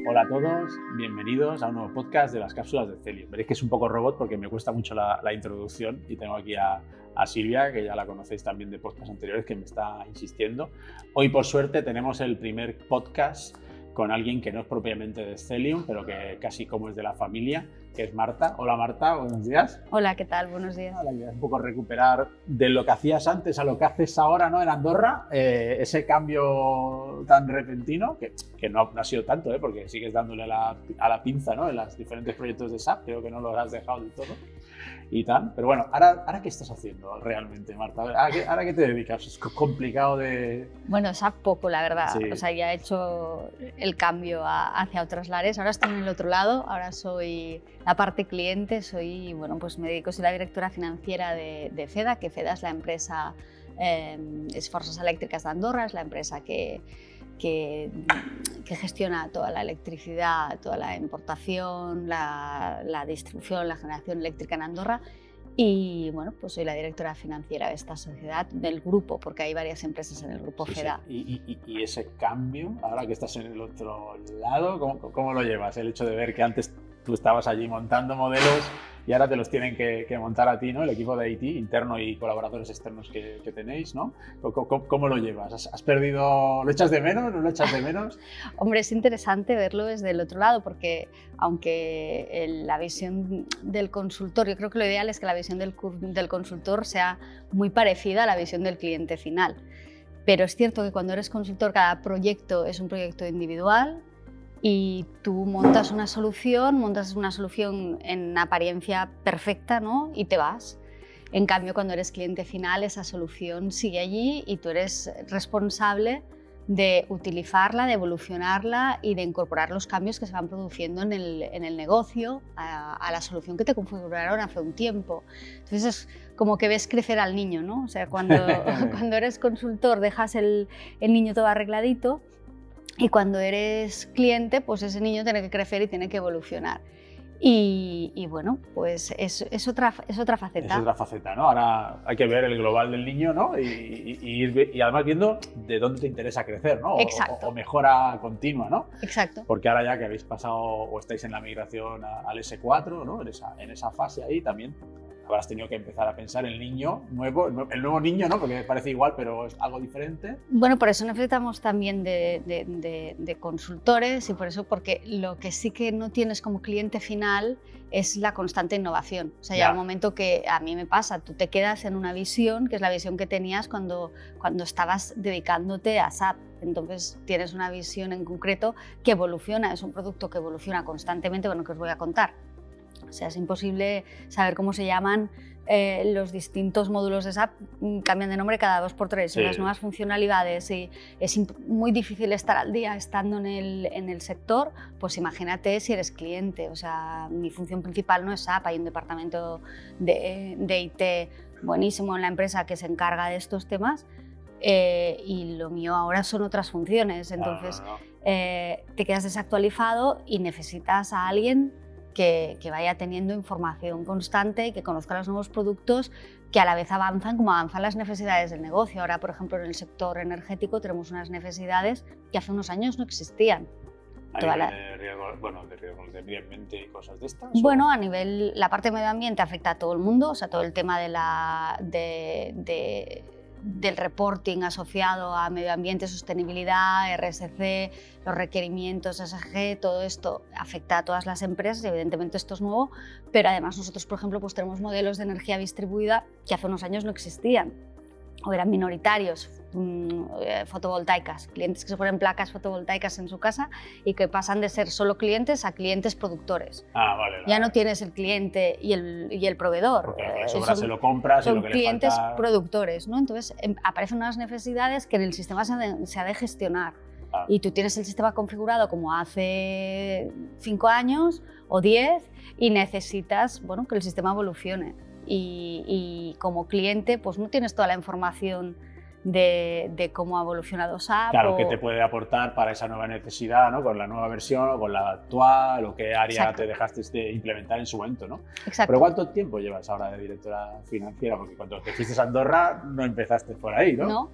Hola a todos, bienvenidos a un nuevo podcast de las cápsulas de Celium. Veréis que es un poco robot porque me cuesta mucho la introducción y tengo aquí a Silvia, que ya la conocéis también de podcasts anteriores, que me está insistiendo. Hoy, por suerte, tenemos el primer podcast con alguien que no es propiamente de Celium, pero que casi como es de la familia, que es Marta. Hola Marta, buenos días. Hola, ¿qué tal? Buenos días. La idea es un poco recuperar de lo que hacías antes a lo que haces ahora, ¿no? En Andorra, ese cambio tan repentino, que no ha sido tanto, porque sigues dándole a la pinza, ¿no? En los diferentes proyectos de SAP, creo que no los has dejado del todo y tal. Pero bueno, ¿ahora qué estás haciendo realmente, Marta? ¿Ahora qué te dedicas? Es complicado de... Bueno, SAP poco, la verdad. Sí. O sea, ya he hecho el cambio hacia otras lares. Ahora estoy en el otro lado, ahora soy la parte cliente, soy la directora financiera de FEDA, que FEDA es la empresa, es Forces Elèctriques d'Andorra, es la empresa que gestiona toda la electricidad, toda la importación, la distribución, la generación eléctrica en Andorra. Y bueno, pues soy la directora financiera de esta sociedad, del grupo, porque hay varias empresas en el grupo FEDA. Sí. Y ese cambio, ahora que estás en el otro lado, ¿cómo lo llevas? El hecho de ver que antes tú estabas allí montando modelos y ahora te los tienen que montar a ti, ¿no? El equipo de IT, interno y colaboradores externos que tenéis, ¿no? ¿Cómo lo llevas? ¿Has perdido? ¿Lo echas de menos? ¿No lo echas de menos? Hombre, es interesante verlo desde el otro lado, porque aunque la visión del consultor, yo creo que lo ideal es que la visión del consultor sea muy parecida a la visión del cliente final. Pero es cierto que cuando eres consultor, cada proyecto es un proyecto individual, y tú montas una solución en apariencia perfecta, ¿no? Y te vas. En cambio, cuando eres cliente final, esa solución sigue allí y tú eres responsable de utilizarla, de evolucionarla y de incorporar los cambios que se van produciendo en el negocio a la solución que te configuraron hace un tiempo. Entonces es como que ves crecer al niño, ¿no? O sea, cuando eres consultor dejas el niño todo arregladito, y cuando eres cliente, pues ese niño tiene que crecer y tiene que evolucionar. Y bueno, pues es otra faceta. Es otra faceta, ¿no? Ahora hay que ver el global del niño, ¿no? Y además viendo de dónde te interesa crecer, ¿no? Exacto. O mejora continua, ¿no? Exacto. Porque ahora ya que habéis pasado o estáis en la migración al S4, ¿no? En esa fase ahí también habrás tenido que empezar a pensar el niño nuevo, el nuevo niño, ¿no? Porque parece igual, pero es algo diferente. Bueno, por eso necesitamos también de consultores y por eso, porque lo que sí que no tienes como cliente final es la constante innovación. O sea, llega un momento que a mí me pasa, tú te quedas en una visión, que es la visión que tenías cuando estabas dedicándote a SAP. Entonces tienes una visión en concreto que evoluciona, es un producto que evoluciona constantemente, bueno, que os voy a contar. O sea, es imposible saber cómo se llaman los distintos módulos de SAP, cambian de nombre cada 2 por 3, sí. Las nuevas funcionalidades, y es muy difícil estar al día estando en el sector. Pues imagínate si eres cliente. O sea, mi función principal no es SAP, hay un departamento de IT buenísimo en la empresa que se encarga de estos temas, y lo mío ahora son otras funciones. Entonces te quedas desactualizado y necesitas a alguien que vaya teniendo información constante y que conozca los nuevos productos que a la vez avanzan como avanzan las necesidades del negocio. Ahora, por ejemplo, en el sector energético tenemos unas necesidades que hace unos años no existían. De riesgo de medio ambiente y cosas de estas. Bueno, a nivel, la parte de medio ambiente afecta a todo el mundo, o sea, todo el tema del reporting asociado a medio ambiente, sostenibilidad, RSC, los requerimientos ESG, todo esto afecta a todas las empresas y evidentemente esto es nuevo, pero además nosotros, por ejemplo, pues tenemos modelos de energía distribuida que hace unos años no existían o eran minoritarios, fotovoltaicas, clientes que se ponen placas fotovoltaicas en su casa y que pasan de ser solo clientes a clientes productores. Vale. Ya no tienes el cliente y el proveedor. Porque lo que sobra se lo compras y lo que clientes le falta... productores, ¿no? Entonces aparecen unas necesidades que en el sistema se ha de gestionar. Y tú tienes el sistema configurado como hace 5 años o 10 y necesitas, bueno, que el sistema evolucione. Y como cliente pues no tienes toda la información de cómo ha evolucionado SAP. Claro, qué te puede aportar para esa nueva necesidad, ¿no? Con la nueva versión o con la actual, o qué área Exacto. te dejaste de implementar en su momento, ¿no? Exacto. Pero ¿cuánto tiempo llevas ahora de directora financiera? Porque cuando te fuiste a Andorra no empezaste por ahí, ¿no? No,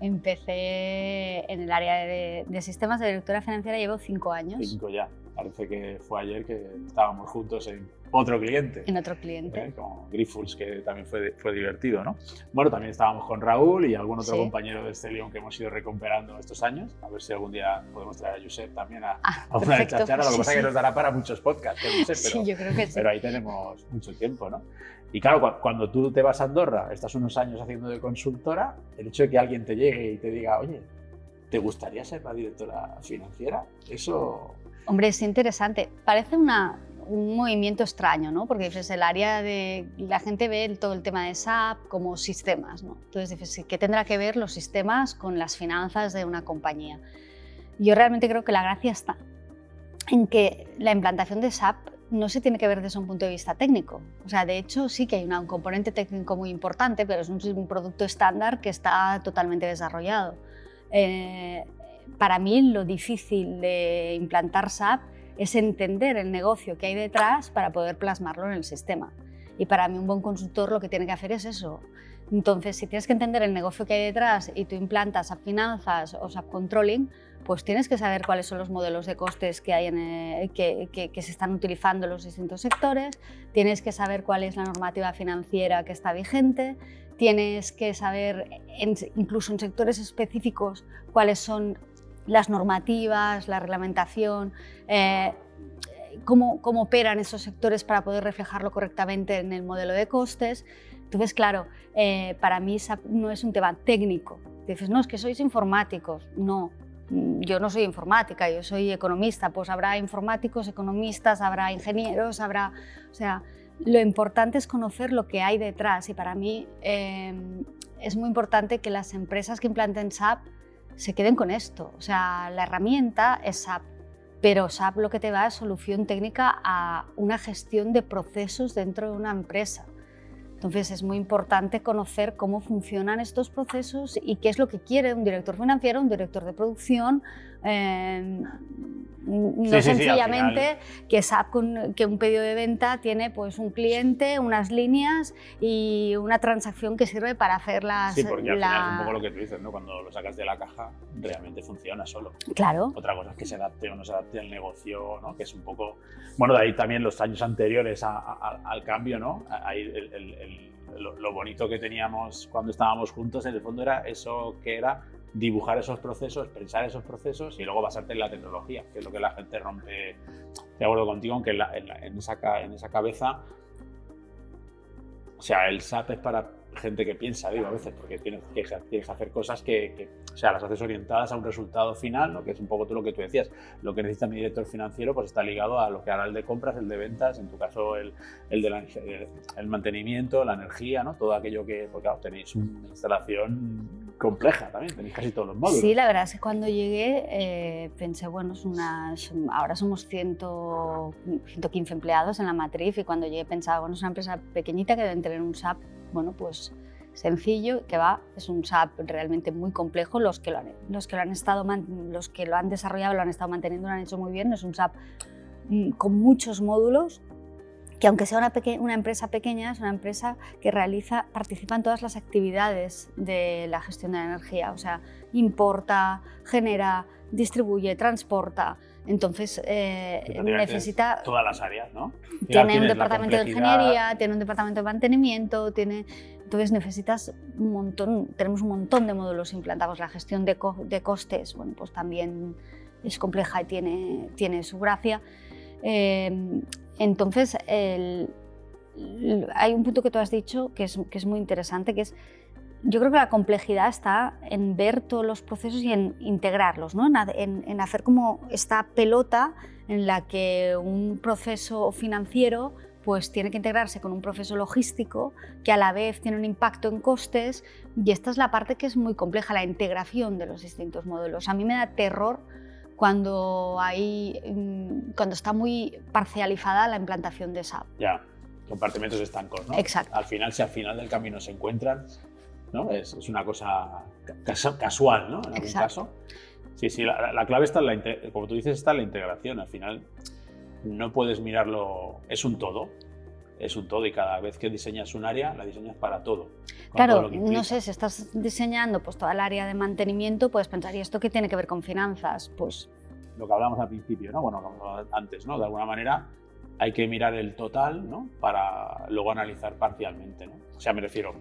empecé en el área de sistemas de directora financiera, llevo 5 años. 5 ya. Parece que fue ayer que estábamos juntos en otro cliente. En otro cliente. Con Grifols, que también fue divertido, ¿no? Bueno, también estábamos con Raúl y algún otro compañero de Celion que hemos ido recuperando estos años. A ver si algún día podemos traer a Josep también a una de chachara. Lo que pasa es que nos dará para muchos podcasts, no sé, pero, sí, yo creo que sí. Pero ahí tenemos mucho tiempo, ¿no? Y claro, cuando tú te vas a Andorra, estás unos años haciendo de consultora, el hecho de que alguien te llegue y te diga, oye, ¿te gustaría ser la directora financiera? Eso... Hombre, es interesante. Parece un movimiento extraño, ¿no? Porque dices, el área de... La gente ve todo el tema de SAP como sistemas, ¿no? Entonces dices, ¿qué tendrá que ver los sistemas con las finanzas de una compañía? Yo realmente creo que la gracia está en que la implantación de SAP no se tiene que ver desde un punto de vista técnico. O sea, de hecho, sí que hay un componente técnico muy importante, pero es un producto estándar que está totalmente desarrollado. Para mí, lo difícil de implantar SAP es entender el negocio que hay detrás para poder plasmarlo en el sistema. Y para mí, un buen consultor lo que tiene que hacer es eso. Entonces, si tienes que entender el negocio que hay detrás y tú implantas SAP Finanzas o SAP Controlling, pues tienes que saber cuáles son los modelos de costes que hay que se están utilizando en los distintos sectores, tienes que saber cuál es la normativa financiera que está vigente, tienes que saber, incluso en sectores específicos, cuáles son las normativas, la reglamentación, cómo operan esos sectores para poder reflejarlo correctamente en el modelo de costes. Entonces, claro, para mí SAP no es un tema técnico. Dices, no, es que sois informáticos. No, yo no soy informática, yo soy economista. Pues habrá informáticos, economistas, habrá ingenieros, habrá... O sea, lo importante es conocer lo que hay detrás y para mí es muy importante que las empresas que implanten SAP se queden con esto. O sea, la herramienta es SAP, pero SAP lo que te da es solución técnica a una gestión de procesos dentro de una empresa. Entonces es muy importante conocer cómo funcionan estos procesos y qué es lo que quiere un director financiero, un director de producción, no sencillamente que SAP que un pedido de venta tiene pues un cliente, unas líneas y una transacción que sirve para hacer las... Sí, porque al final es un poco lo que tú dices, ¿no? Cuando lo sacas de la caja realmente funciona solo. Claro. Otra cosa es que se adapte o no se adapte al negocio, ¿no? Que es un poco... Bueno, de ahí también los años anteriores al cambio, ¿no? Ahí lo bonito que teníamos cuando estábamos juntos en el fondo era eso que era dibujar esos procesos, pensar esos procesos y luego basarte en la tecnología, que es lo que la gente rompe. De acuerdo contigo, aunque en esa cabeza, o sea, el SAP es para gente que piensa, digo, a veces, porque tienes que hacer cosas que, o sea, las haces orientadas a un resultado final, ¿no? Que es un poco lo que tú decías. Lo que necesita mi director financiero pues está ligado a lo que hará el de compras, el de ventas, en tu caso el mantenimiento, la energía, ¿no? Todo aquello que, porque claro, tenéis una instalación compleja también, tenéis casi todos los módulos. Sí, la verdad es que cuando llegué pensé, bueno, ahora somos 115 empleados en la matriz y cuando llegué pensaba, bueno, es una empresa pequeñita que debe tener un SAP, bueno, pues sencillo, es un SAP realmente muy complejo, los que lo han desarrollado lo han estado manteniendo, lo han hecho muy bien, es un SAP con muchos módulos, que aunque sea una empresa pequeña, es una empresa que participa en todas las actividades de la gestión de la energía, o sea, importa, genera, distribuye, transporta. Entonces necesita... Todas las áreas, ¿no? Tiene un departamento de ingeniería, tiene un departamento de mantenimiento, entonces necesitas un montón, tenemos un montón de módulos implantados. La gestión de costes, bueno, pues también es compleja y tiene su gracia. Entonces, hay un punto que tú has dicho que es muy interesante, que es, yo creo que la complejidad está en ver todos los procesos y en integrarlos, ¿no? En hacer como esta pelota en la que un proceso financiero pues tiene que integrarse con un proceso logístico que a la vez tiene un impacto en costes, y esta es la parte que es muy compleja, la integración de los distintos modelos. A mí me da terror cuando está muy parcializada la implantación de SAP. Ya, compartimentos estancos, ¿no? Exacto. Si al final del camino se encuentran, ¿no? Es una cosa casual, ¿no? En algún caso. Sí, la clave está como tú dices, está en la integración. Al final no puedes mirarlo, es un todo y cada vez que diseñas un área, la diseñas para todo. Claro, no sé, si estás diseñando pues toda el área de mantenimiento, puedes pensar, ¿y esto qué tiene que ver con finanzas? Pues lo que hablábamos al principio, ¿no? Bueno, antes, ¿no? De alguna manera hay que mirar el total, ¿no? Para luego analizar parcialmente, ¿no? O sea, me refiero,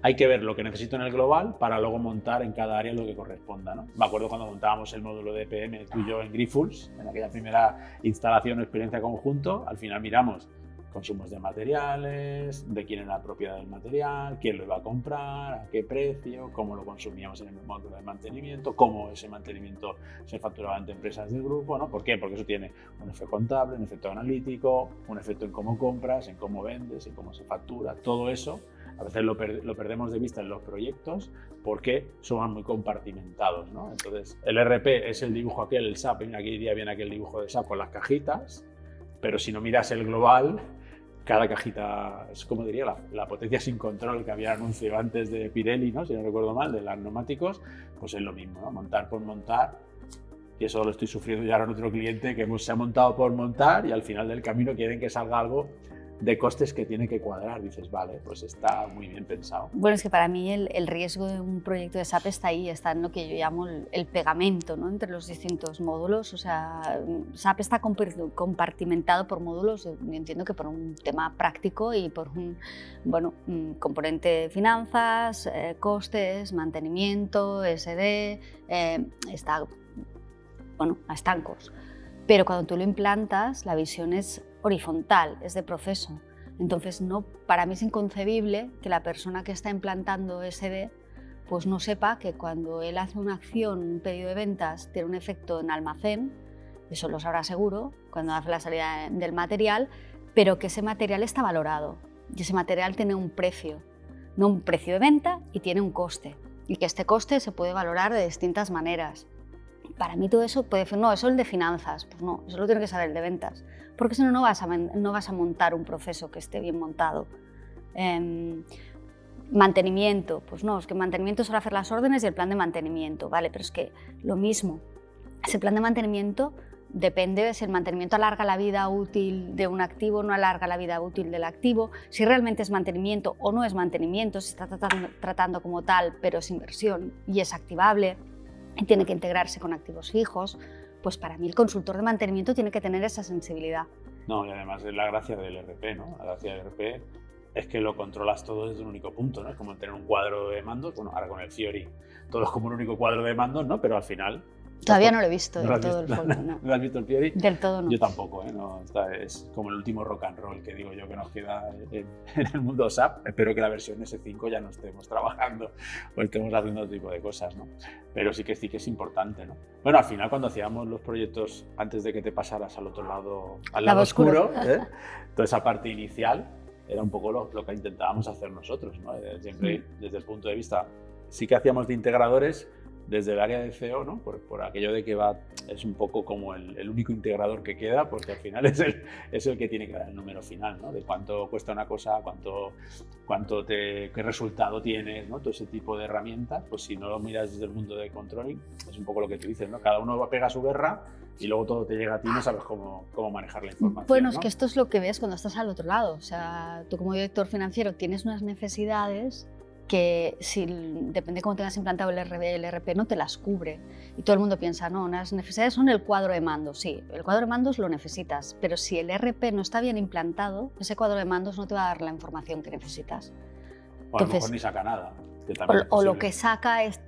hay que ver lo que necesito en el global para luego montar en cada área lo que corresponda, ¿no? Me acuerdo cuando montábamos el módulo de PM tú y yo en Grifols, en aquella primera instalación o experiencia conjunto, al final miramos consumos de materiales, de quién era la propiedad del material, quién lo iba a comprar, a qué precio, cómo lo consumíamos en el módulo de mantenimiento, cómo ese mantenimiento se facturaba ante empresas del grupo, ¿no? ¿Por qué? Porque eso tiene un efecto contable, un efecto analítico, un efecto en cómo compras, en cómo vendes, en cómo se factura, todo eso. A veces lo perdemos de vista en los proyectos porque son muy compartimentados, ¿no? Entonces, el RP es el dibujo aquel, el SAP, aquí día viene aquel dibujo de SAP con las cajitas, pero si no miras el global, cada cajita es, como diría, la potencia sin control que había anuncio antes de Pirelli, ¿no? Si no recuerdo mal, de los neumáticos, pues es lo mismo, ¿no? Montar por montar. Y eso lo estoy sufriendo ya en otro cliente que se ha montado por montar y al final del camino quieren que salga algo de costes que tiene que cuadrar. Dices, vale, pues está muy bien pensado. Bueno, es que para mí el riesgo de un proyecto de SAP está ahí, está en lo que yo llamo el pegamento, ¿no? Entre los distintos módulos. O sea, SAP está compartimentado por módulos, yo entiendo que por un tema práctico y por un componente de finanzas, costes, mantenimiento, SD, está a estancos. Pero cuando tú lo implantas, la visión es horizontal, es de proceso. Entonces, para mí es inconcebible que la persona que está implantando SD pues no sepa que cuando él hace una acción, un pedido de ventas, tiene un efecto en almacén, eso lo sabrá seguro, cuando hace la salida del material, pero que ese material está valorado y ese material tiene un precio, no un precio de venta, y tiene un coste, y que este coste se puede valorar de distintas maneras. Para mí todo eso puede decir, no, eso es el de finanzas, pues no, eso lo tiene que saber el de ventas, porque si no, no vas a montar un proceso que esté bien montado. Mantenimiento, pues no, es que mantenimiento es solo hacer las órdenes y el plan de mantenimiento, vale, pero es que lo mismo, ese plan de mantenimiento depende de si el mantenimiento alarga la vida útil de un activo, no alarga la vida útil del activo, si realmente es mantenimiento o no es mantenimiento, si está tratando como tal, pero es inversión y es activable y tiene que integrarse con activos fijos, pues para mí el consultor de mantenimiento tiene que tener esa sensibilidad. No, y además es la gracia del ERP, ¿no? La gracia del ERP es que lo controlas todo desde un único punto, ¿no? Es como tener un cuadro de mandos, bueno, ahora con el Fiori todo es como un único cuadro de mandos, ¿no? Pero al final... Todavía no lo he visto del todo el fondo, ¿no? ¿No has visto el Fiori? Del todo no. Yo tampoco, ¿eh? No, es como el último rock and roll que digo yo que nos queda en el mundo SAP. Espero que la versión S5 ya no estemos trabajando o estemos haciendo otro tipo de cosas, ¿no? Pero sí que es importante, ¿no? Bueno, al final cuando hacíamos los proyectos antes de que te pasaras al otro lado, al lado oscuro, toda esa parte inicial era un poco lo que intentábamos hacer nosotros, ¿no? Siempre desde el punto de vista, sí que hacíamos de integradores desde el área de CEO, ¿no? Por aquello de que es un poco como el único integrador que queda, porque al final es el que tiene que dar el número final, ¿no? De cuánto cuesta una cosa, qué resultado tienes, ¿no? Todo ese tipo de herramientas, pues si no lo miras desde el mundo de controlling, es un poco lo que tú dices, ¿no? Cada uno pega su guerra y luego todo te llega a ti y no sabes cómo manejar la información. Bueno, ¿no? Es que esto es lo que ves cuando estás al otro lado. O sea, tú como director financiero tienes unas necesidades que depende de cómo tengas implantado el RP, no te las cubre. Y todo el mundo piensa, no, las necesidades son el cuadro de mandos. Sí, el cuadro de mandos lo necesitas, pero si el RP no está bien implantado, ese cuadro de mandos no te va a dar la información que necesitas. O a lo mejor ni saca nada. O lo que saca es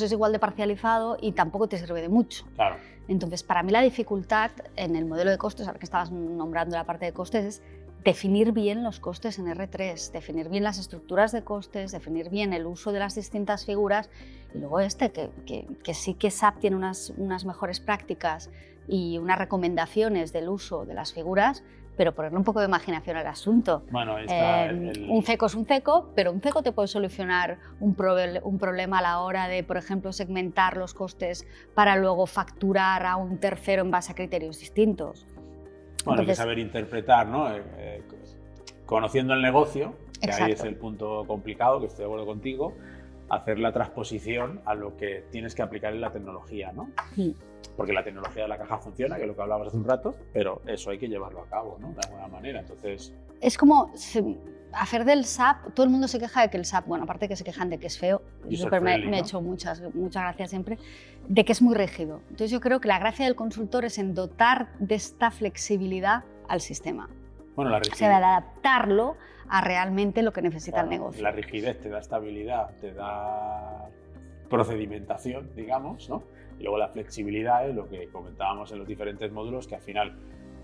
igual de parcializado y tampoco te sirve de mucho. Claro. Entonces, para mí la dificultad en el modelo de costes, ahora que estabas nombrando la parte de costes, es definir bien los costes en R3, definir bien las estructuras de costes, definir bien el uso de las distintas figuras y luego que sí que SAP tiene unas mejores prácticas y unas recomendaciones del uso de las figuras, pero ponerle un poco de imaginación al asunto. Bueno, está un ceco es un ceco, pero un ceco te puede solucionar un problema a la hora de, por ejemplo, segmentar los costes para luego facturar a un tercero en base a criterios distintos. Bueno, hay que saber interpretar, ¿no? Conociendo el negocio, que ahí es el punto complicado, que estoy de acuerdo contigo, hacer la transposición a lo que tienes que aplicar en la tecnología, ¿no? Sí. Porque la tecnología de la caja funciona, que es lo que hablábamos hace un rato, pero eso hay que llevarlo a cabo, ¿no? De alguna manera. Entonces, es como hacer del SAP, todo el mundo se queja de que el SAP, bueno, aparte que se quejan de que es feo, me ha hecho muchas gracias siempre, de que es muy rígido. Entonces yo creo que la gracia del consultor es en dotar de esta flexibilidad al sistema. Bueno, la rigidez, o sea, de adaptarlo a realmente lo que necesita el negocio. La rigidez te da estabilidad, te da procedimentación, digamos, ¿no? Y luego la flexibilidad es lo que comentábamos en los diferentes módulos, que al final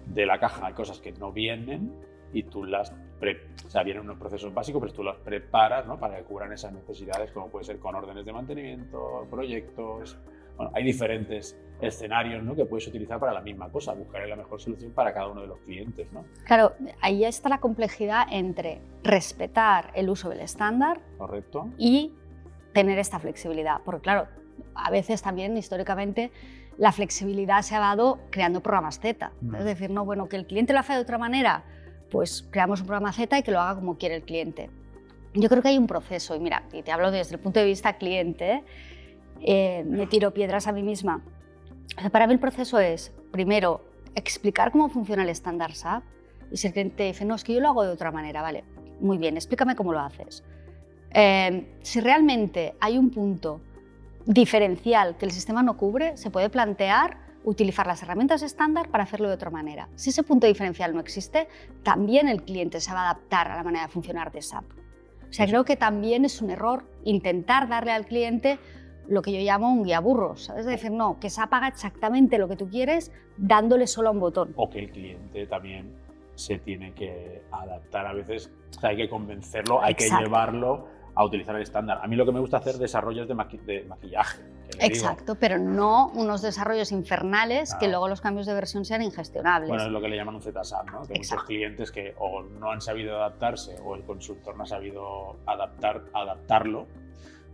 de la caja hay cosas que no vienen y tú o sea, vienen unos procesos básicos, pero tú los preparas, ¿no? Para que cubran esas necesidades, como puede ser con órdenes de mantenimiento, proyectos. Bueno, hay diferentes escenarios, ¿no? Que puedes utilizar para la misma cosa, buscar la mejor solución para cada uno de los clientes, ¿no? Claro, ahí está la complejidad entre respetar el uso del estándar. Correcto. Y tener esta flexibilidad, porque claro, a veces también históricamente la flexibilidad se ha dado creando programas Z, es decir, no, bueno, que el cliente lo hace de otra manera, pues creamos un programa Z y que lo haga como quiere el cliente. Yo creo que hay un proceso, y mira, y te hablo desde el punto de vista cliente, me tiro piedras a mí misma. O sea, para mí el proceso es, primero, explicar cómo funciona el estándar SAP, y si el cliente dice, no, es que yo lo hago de otra manera, vale, muy bien, explícame cómo lo haces. Si realmente hay un punto diferencial que el sistema no cubre, se puede plantear utilizar las herramientas estándar para hacerlo de otra manera. Si ese punto diferencial no existe, también el cliente se va a adaptar a la manera de funcionar de SAP. O sea, creo que también es un error intentar darle al cliente lo que yo llamo un guía burros, ¿sabes? Es decir, no, que SAP haga exactamente lo que tú quieres dándole solo a un botón. O que el cliente también se tiene que adaptar a veces, o sea, hay que convencerlo, hay que llevarlo a utilizar el estándar. A mí lo que me gusta hacer desarrollos de maquillaje. Exacto, pero no unos desarrollos infernales que luego los cambios de versión sean ingestionables. Bueno, es lo que le llaman un ZSAP, ¿no? Que muchos clientes que o no han sabido adaptarse o el consultor no ha sabido adaptarlo,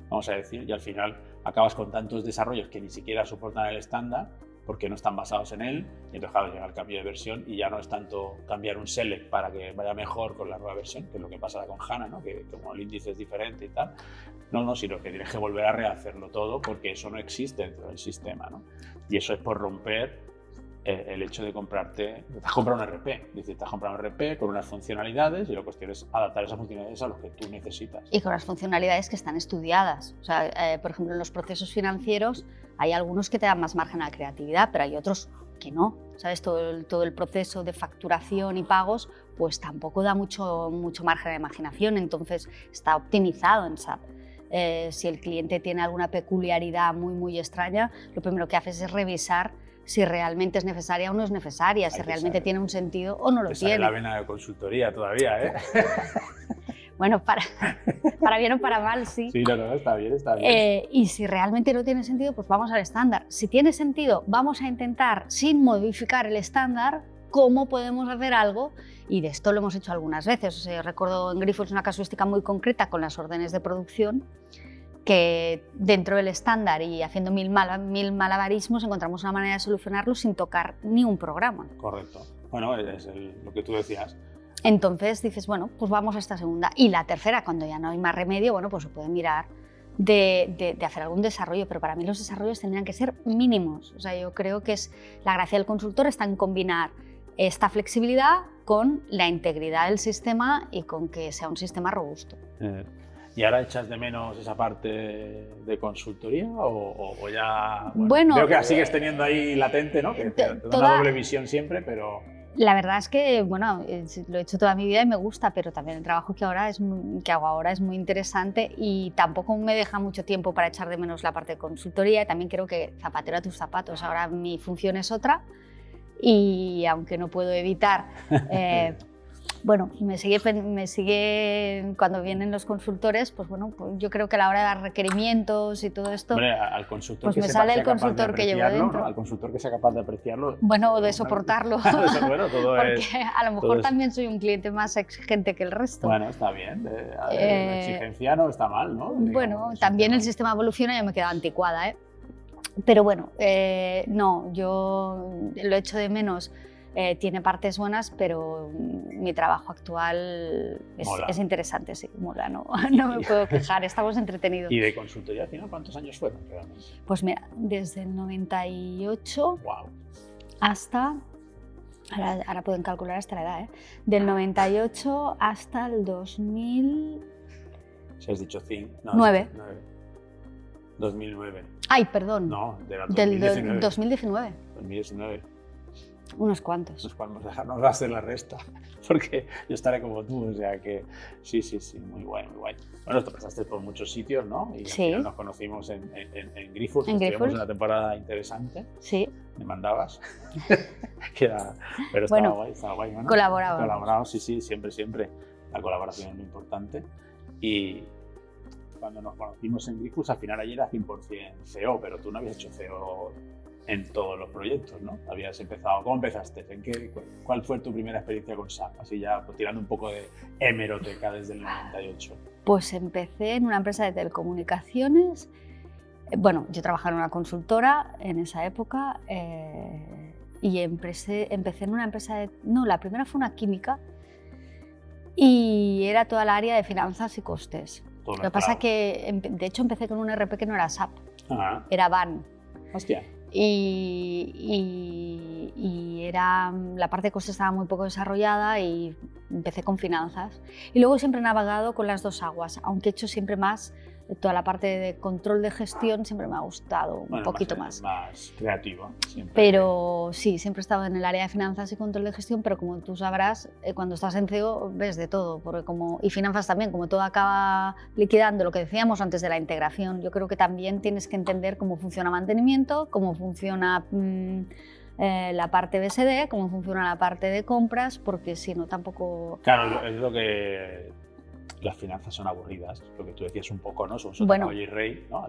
vamos a decir, y al final acabas con tantos desarrollos que ni siquiera soportan el estándar porque no están basados en él, y entonces claro, llega el cambio de versión y ya no es tanto cambiar un select para que vaya mejor con la nueva versión, que es lo que pasa con HANA, ¿no? Que como el índice es diferente y tal, no, sino que tienes que volver a rehacerlo todo porque eso no existe dentro del sistema, ¿no? Y eso es por romper el hecho de comprarte, te has comprado un RP, dices, te has comprado un RP con unas funcionalidades y la cuestión es adaptar esas funcionalidades a los que tú necesitas. Y con las funcionalidades que están estudiadas. O sea, por ejemplo, en los procesos financieros hay algunos que te dan más margen a la creatividad, pero hay otros que no. ¿Sabes? Todo el proceso de facturación y pagos pues tampoco da mucho margen a la imaginación, entonces está optimizado en SAP. Si el cliente tiene alguna peculiaridad muy extraña, lo primero que haces es revisar si realmente es necesaria o no es necesaria, si realmente tiene un sentido o no lo tiene. La vena de consultoría todavía, ¿eh? Bueno, para bien o para mal, sí. Sí, no, está bien, está bien. Y si realmente no tiene sentido, pues vamos al estándar. Si tiene sentido, vamos a intentar, sin modificar el estándar, cómo podemos hacer algo, y de esto lo hemos hecho algunas veces. O sea, yo recuerdo en Grifols una casuística muy concreta con las órdenes de producción, que dentro del estándar y haciendo mil malabarismos encontramos una manera de solucionarlo sin tocar ni un programa. Correcto. Bueno, es lo que tú decías. Entonces dices, bueno, pues vamos a esta segunda. Y la tercera, cuando ya no hay más remedio, bueno, pues se puede mirar de hacer algún desarrollo, pero para mí los desarrollos tendrían que ser mínimos. O sea, yo creo que la gracia del consultor está en combinar esta flexibilidad con la integridad del sistema y con que sea un sistema robusto. ¿Y ahora echas de menos esa parte de consultoría o ya...? Bueno, creo que sigues teniendo ahí latente, ¿no? Que te da una doble visión siempre, pero... La verdad es que, bueno, lo he hecho toda mi vida y me gusta, pero también el trabajo que hago ahora es muy interesante y tampoco me deja mucho tiempo para echar de menos la parte de consultoría. También creo que zapatero a tus zapatos. Ahora mi función es otra y aunque no puedo evitar... Bueno, me sigue cuando vienen los consultores, pues bueno, pues yo creo que a la hora de dar requerimientos y todo esto, hombre, al consultor pues que me sale el consultor que llevo dentro. ¿no? Al consultor que sea capaz de apreciarlo. Bueno, o de soportarlo. Bueno, todo porque a lo mejor también soy un cliente más exigente que el resto. Bueno, está bien. La exigencia no está mal, ¿no? Bueno, también el sistema evoluciona y ya me he quedado anticuada, ¿eh? Pero bueno, no, yo lo echo de menos. tiene partes buenas, pero mi trabajo actual es interesante, sí, mola, no me puedo quejar, estamos entretenidos. ¿Y de consultoría al final cuántos años fueron realmente? Pues mira, desde el 98 wow. hasta, ahora pueden calcular hasta la edad, del 98 hasta el 2000... Si has dicho 5, no, 9. 2009. Ay, perdón. No, del 2019. 2019. Unos cuantos. Vamos a dejarnos hacer la resta, porque yo estaré como tú, o sea que sí, muy guay, muy guay. Bueno, te pasaste por muchos sitios, ¿no? Y sí. al final nos conocimos en Grifols, estuvimos una temporada interesante. Sí. Me mandabas. Pero estaba guay, ¿no? Colaboramos, sí, siempre. La colaboración es muy importante. Y cuando nos conocimos en Grifols, al final allí era 100% CEO, pero tú no habías hecho CEO en todos los proyectos, ¿no? Habías empezado. ¿Cómo empezaste? ¿Cuál fue tu primera experiencia con SAP? Así ya pues, tirando un poco de hemeroteca desde el 98. Pues empecé en una empresa de telecomunicaciones. Bueno, yo trabajaba en una consultora en esa época y empecé en una empresa no, la primera fue una química y era toda el área de finanzas y costes. Lo que pasa es que, de hecho, empecé con un ERP que no era SAP, era BAN. Hostia. Y era, la parte de costes estaba muy poco desarrollada y empecé con finanzas. Y luego siempre he navegado con las dos aguas, aunque he hecho siempre más, toda la parte de control de gestión siempre me ha gustado un poquito más. Más creativo. Siempre. Pero sí, siempre he estado en el área de finanzas y control de gestión, pero como tú sabrás, cuando estás en CEO ves de todo, porque y finanzas también, como todo acaba liquidando, lo que decíamos antes de la integración, yo creo que también tienes que entender cómo funciona mantenimiento, cómo funciona la parte BSD, cómo funciona la parte de compras, porque si no tampoco... Claro, es lo que... Las finanzas son aburridas, lo que tú decías un poco, ¿no? Son y rey, ¿no?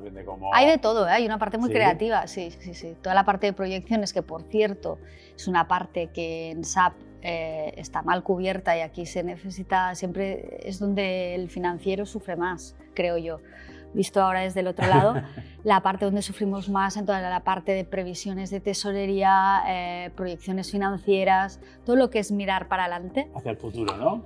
Hay de todo, ¿eh? Hay una parte muy creativa, sí. Toda la parte de proyecciones, que por cierto es una parte que en SAP está mal cubierta y aquí se necesita, siempre es donde el financiero sufre más, creo yo. Visto ahora desde el otro lado, la parte donde sufrimos más en toda la parte de previsiones de tesorería, proyecciones financieras, todo lo que es mirar para adelante. Hacia el futuro, ¿no?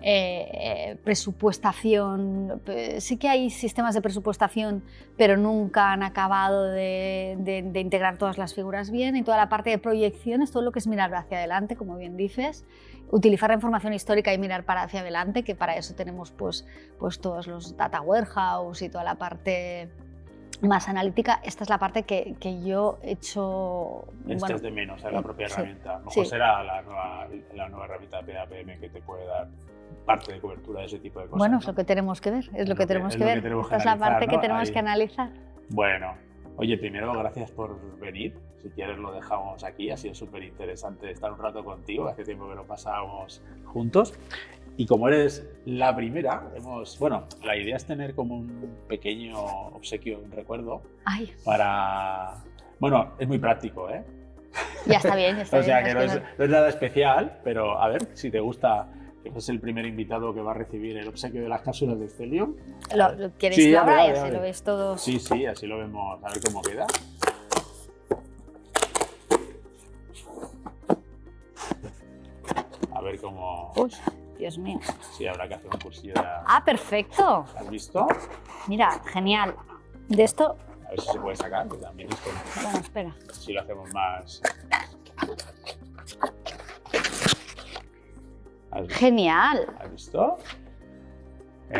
Presupuestación, sí que hay sistemas de presupuestación, pero nunca han acabado de integrar todas las figuras bien, y toda la parte de proyecciones, todo lo que es mirar hacia adelante, como bien dices, utilizar la información histórica y mirar para hacia adelante, que para eso tenemos pues todos los data warehouse y toda la parte más analítica. Esta es la parte que yo he hecho... Echas de menos, la propia herramienta. A lo mejor será la nueva herramienta de PAPM que te puede dar parte de cobertura de ese tipo de cosas. Bueno, ¿no? Es lo que tenemos que ver, es lo que tenemos que ver. Esta es la parte que tenemos que analizar. Bueno, oye, primero gracias por venir. Si quieres lo dejamos aquí, ha sido súper interesante estar un rato contigo, hace tiempo que lo pasábamos juntos. Y como eres la primera, la idea es tener como un pequeño obsequio, un recuerdo. Ay. Bueno, es muy práctico, ¿eh? Ya está bien, O sea, que no es nada especial, pero a ver si te gusta. Es el primer invitado que va a recibir el obsequio de las cápsulas de Celium. ¿Quieres que lo abra y así lo ves todos? Sí, así lo vemos, a ver cómo queda. A ver cómo... Uy, Dios mío. Sí, habrá que hacer un cursillo de... ¡Ah, perfecto! ¿Has visto? Mira, genial. De esto... A ver si se puede sacar, que también es como... Bueno, espera. Si lo hacemos más... ¡Genial! ¿Has visto?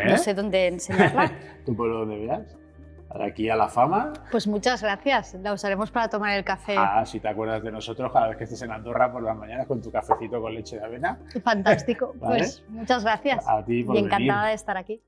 No sé dónde enseñarla. Tú por donde veas. Aquí a la fama. Pues muchas gracias. La usaremos para tomar el café. Si te acuerdas de nosotros cada vez que estés en Andorra por las mañanas con tu cafecito con leche de avena. Fantástico. ¿Vale? Pues muchas gracias. A ti por y encantada de estar aquí.